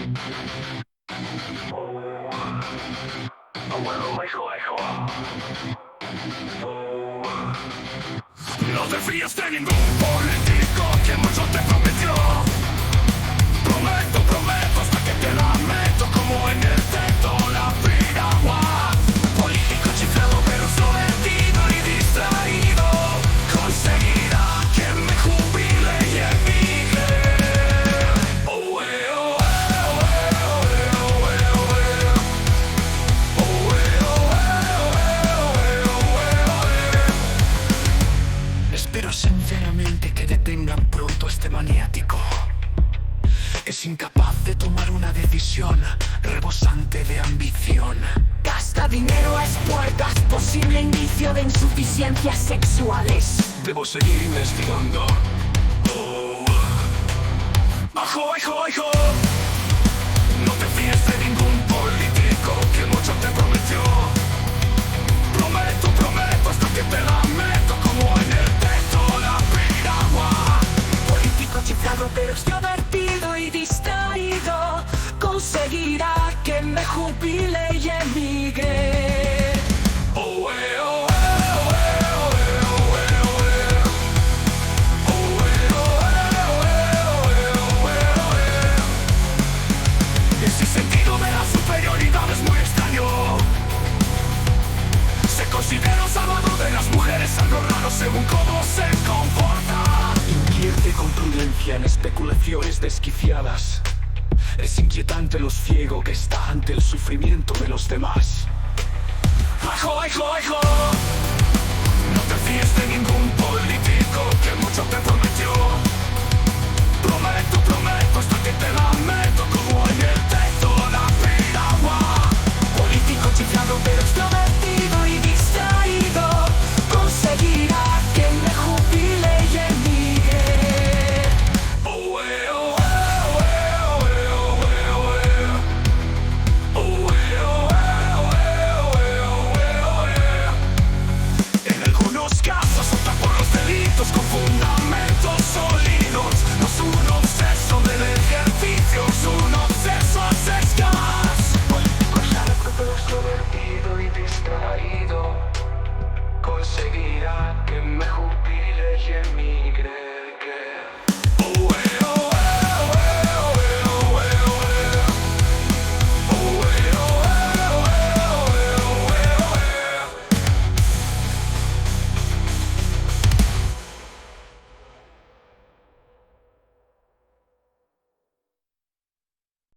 No te fíes de ningún político que mucho te prometió. Prometo, prometo hasta que te la meto como en el teto la piragua. Político chiflado pero sometido y distraído conseguirá que me jubile y emigre. Oh, oh, espero sinceramente que detengan pronto a este maniático. Es incapaz de tomar una decisión, rebosante de ambición. Gasta dinero a expuertas, posible indicio de insuficiencias sexuales. Debo seguir investigando. Oh. ¡Ajo, hijo, hijo! No te fíes de ningún político que mucho te prometió. Prometo, prometo hasta que te la meto como en el teto la piragua. Político chiflado pero extrovertido y distraído conseguirá que me jubile y emigre. Oh, ese sentido de la superioridad es muy extraño. Se considera un salvador de las mujeres, algo raro según cómo se comporta. Invierte con prudencia en especulaciones desquiciadas. Es inquietante lo ciego que está ante el sufrimiento de los demás. ¡Ajo, hijo, hijo! No te fíes de ningún político que mucho te prometió. Prometo, prometo hasta que te la meto.